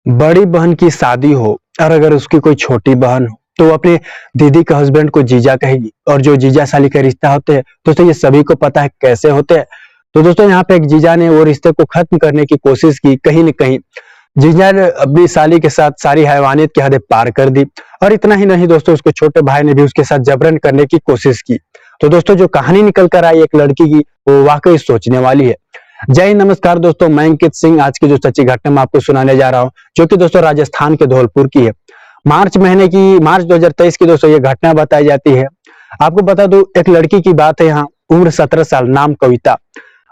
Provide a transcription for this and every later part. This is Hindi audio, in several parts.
बड़ी बहन की शादी हो और अगर उसकी कोई छोटी बहन हो तो वो अपने दीदी के हस्बैंड को जीजा कहेगी। और जो जीजा साली के रिश्ता होते हैं दोस्तों, ये सभी को पता है कैसे होते हैं। तो दोस्तों यहाँ पे एक जीजा ने वो रिश्ते को खत्म करने की कोशिश की। कहीं न कहीं जीजा ने अपनी साली के साथ सारी हैवानियत की हदें पार कर दी। और इतना ही नहीं दोस्तों, उसके छोटे भाई ने भी उसके साथ जबरन करने की कोशिश की। तो दोस्तों जो कहानी निकल कर आई एक लड़की की, वो वाकई सोचने वाली है। जय हिंद, नमस्कार दोस्तों, मैं अंकित सिंह। आज की जो सच्ची घटना मैं आपको सुनाने जा रहा हूँ, जो कि दोस्तों राजस्थान के धौलपुर की है। मार्च 2023 की दोस्तों ये घटना बताई जाती है। आपको बता दूं, एक लड़की की बात है यहाँ, उम्र 17 साल, नाम कविता।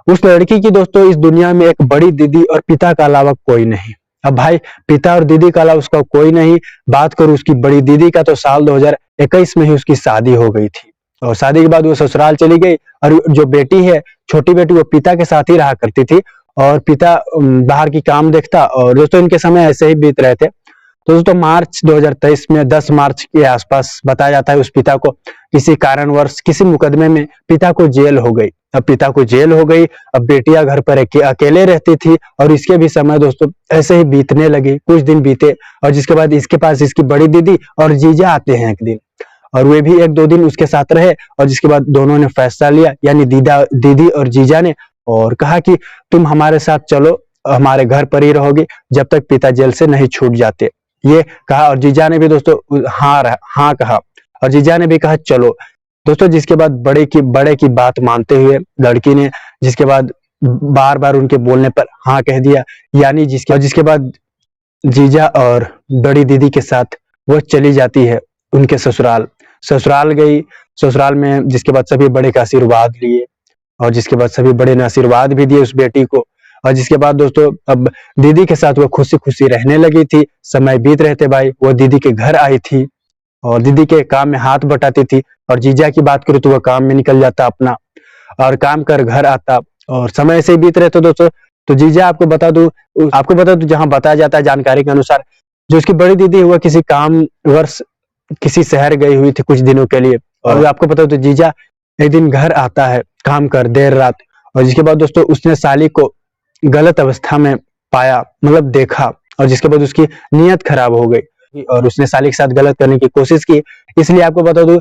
उस लड़की की दोस्तों इस दुनिया में एक बड़ी दीदी और पिता के अलावा कोई नहीं। अब भाई, पिता और दीदी के अलावा उसका कोई नहीं। बात करूं उसकी बड़ी दीदी का, तो साल 2021 में ही उसकी शादी हो गई थी। और शादी के बाद वो ससुराल चली गई। और जो बेटी है, छोटी बेटी, वो पिता के साथ ही रहा करती थी। और पिता बाहर की काम देखता। और दोस्तों इनके समय ऐसे ही बीत रहे थे। तो दोस्तों मार्च 2023 में 10 मार्च के आसपास बताया जाता है, उस पिता को किसी कारणवश किसी मुकदमे में पिता को जेल हो गई। अब पिता को जेल हो गई। अब बेटियां घर पर अकेले रहती थी। और इसके भी समय दोस्तों ऐसे ही बीतने लगे। कुछ दिन बीते और जिसके बाद इसके पास इसकी बड़ी दीदी और जीजा आते हैं एक दिन। और वे भी 1-2 दिन उसके साथ रहे। और जिसके बाद दोनों ने फैसला लिया, यानी दीदी और जीजा ने, और कहा कि तुम हमारे साथ चलो, हमारे घर पर ही रहोगे जब तक पिता जेल से नहीं छूट जाते। ये कहा और जीजा ने भी दोस्तों हाँ कहा। और जीजा ने भी कहा चलो। दोस्तों जिसके बाद बड़े की बात मानते हुए लड़की ने, जिसके बाद बार बार उनके बोलने पर हाँ कह दिया, यानी जिसके बाद जीजा और बड़ी दीदी के साथ वो चली जाती है उनके ससुराल गई। ससुराल में जिसके बाद सभी बड़े का आशीर्वाद लिए। और जिसके बाद सभी बड़े ने आशीर्वाद भी दिए उस बेटी को। और जिसके बाद दोस्तों अब दीदी के साथ वो खुशी खुशी रहने लगी थी। समय बीत रहे थे भाई, वो दीदी के घर आई थी और दीदी के काम में हाथ बटाती थी। और जीजा की बात करूँ तो वह काम में निकल जाता अपना, और काम कर घर आता। और समय ऐसे ही बीत रहे थे दोस्तों। तो जीजा आपको बता दूं जहां बताया जाता है जानकारी के अनुसार, जो उसकी बड़ी दीदी हुआ किसी काम वर्ष किसी शहर गई हुई थी कुछ दिनों के लिए। और आपको पता तो जीजा एक दिन घर आता है काम कर देर रात। और जिसके बाद दोस्तों उसने साली को गलत अवस्था में पाया, मतलब देखा। और जिसके बाद उसकी नीयत खराब हो गई और उसने साली के साथ गलत करने की कोशिश की। इसलिए आपको बता दूं,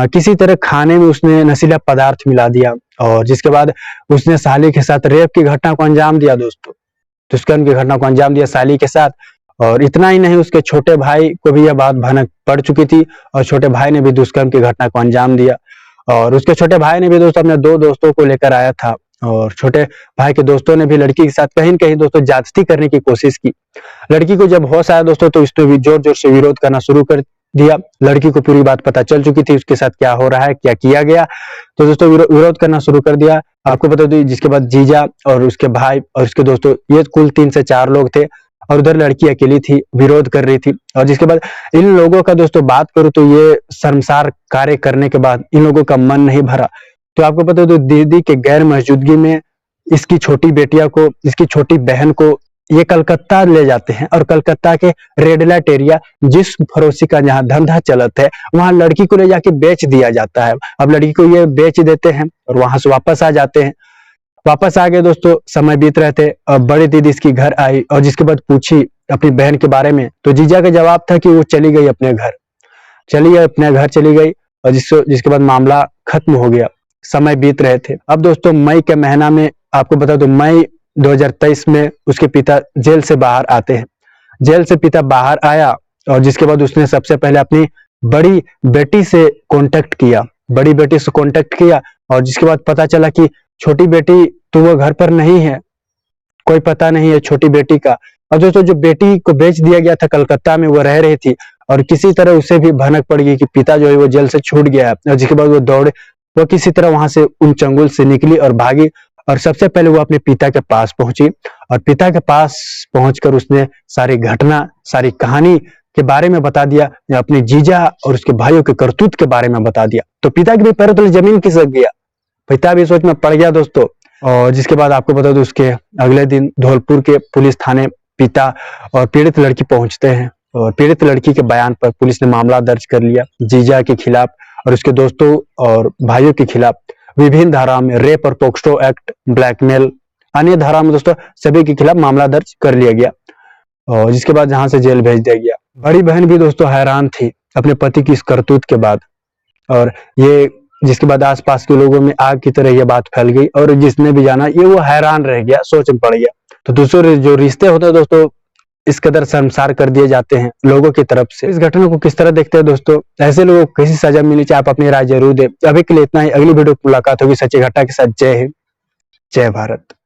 किसी तरह खाने में उसने नशीला पदार्थ मिला दिया। और जिसके बाद उसने साली के साथ रेप की घटना को अंजाम दिया दोस्तों, दुष्कर्म की घटना को अंजाम दिया साली के साथ। और इतना ही नहीं, उसके छोटे भाई को भी यह बात भनक पड़ चुकी थी। और छोटे भाई ने भी दुष्कर्म की घटना को अंजाम दिया। और उसके छोटे भाई ने भी दोस्तों अपने 2 दोस्तों को लेकर आया था। और छोटे भाई के दोस्तों ने भी लड़की के साथ कहीं न कहीं दोस्तों ज्यादती करने की कोशिश की। लड़की को जब होश आया दोस्तों, तो उसने भी जोर-जोर से विरोध करना शुरू कर दिया। लड़की को पूरी बात पता चल चुकी थी, उसके साथ क्या हो रहा है, क्या किया गया। तो दोस्तों विरोध करना शुरू कर दिया। आपको बता दूं, जिसके बाद जीजा और उसके भाई और उसके दोस्तों, ये कुल 3 से 4 लोग थे। और उधर लड़की अकेली थी, विरोध कर रही थी। और जिसके बाद इन लोगों का दोस्तों बात करूं तो ये शर्मसार कार्य करने के बाद इन लोगों का मन नहीं भरा। तो आपको पता है, तो दीदी के गैर मौजूदगी में इसकी छोटी बहन को ये कलकत्ता ले जाते हैं। और कलकत्ता के रेड लाइट एरिया, जिस फरोशी का जहाँ धंधा चलत है, वहां लड़की को ले जाके बेच दिया जाता है। अब लड़की को ये बेच देते हैं और वहां से वापस आ जाते हैं। वापस आ गए दोस्तों, समय बीत रहे थे। अब बड़ी दीदी इसकी घर आई और जिसके बाद पूछी अपनी बहन के बारे में। तो जीजा का जवाब था कि वो चली गई अपने घर चली गई। और जिसके बाद मामला खत्म हो गया। समय बीत रहे थे। अब दोस्तों मई के महीना में, आपको बता दो, मई 2023 में उसके पिता जेल से बाहर आते हैं। जेल से पिता बाहर आया और जिसके बाद उसने सबसे पहले अपनी बड़ी बेटी से कांटेक्ट किया। और जिसके बाद पता चला कि छोटी बेटी तो वो घर पर नहीं है, कोई पता नहीं है छोटी बेटी का। और दोस्तों जो बेटी को बेच दिया गया था कलकत्ता में, वो रह रही थी। और किसी तरह उसे भी भनक पड़ गई कि पिता जो है वो जेल से छूट गया है। और जिसके बाद वो किसी तरह वहां से उन चंगुल से निकली और भागी। और सबसे पहले वो अपने पिता के पास पहुंची। और पिता के पास पहुंचकर उसने सारी घटना, सारी कहानी के बारे में बता दिया, अपने जीजा और उसके भाइयों के करतूत के बारे में बता दिया। तो पिता के भी पैरों तले जमीन खिसक गया, पिता भी सोच में पड़ गया दोस्तों। और जिसके बाद आपको बता दो, उसके अगले दिन धौलपुर के पुलिस थाने पिता और पीड़ित लड़की पहुंचते हैं। और पीड़ित लड़की के बयान पर पुलिस ने मामला दर्ज कर लिया। जीजा के खिलाफ और उसके दोस्तों और भाइयों के खिलाफ विभिन्न धाराओं में, रेप और पोक्सो एक्ट, ब्लैकमेल, अन्य धाराओं में दोस्तों सभी के खिलाफ मामला दर्ज कर लिया गया। और जिसके बाद यहाँ से जेल भेज दिया गया। बड़ी बहन भी दोस्तों हैरान थी अपने पति की इस करतूत के बाद, और ये जिसके बाद आसपास के लोगों में आग की तरह ये बात फैल गई, और जिसने भी जाना ये वो हैरान रह गया, सोच में पड़ गया। तो दूसरे जो रिश्ते होते हैं दोस्तों, इस कदर शर्मसार कर दिए जाते हैं लोगों की तरफ से। इस घटना को किस तरह देखते हैं दोस्तों? ऐसे लोगों को कैसी सजा मिलनी चाहिए, आप अपनी राय जरूर दें। अभी के लिए इतना ही, अगली वीडियो में मुलाकात होगी सच्ची घटना के साथ। जय हिंद, जय भारत।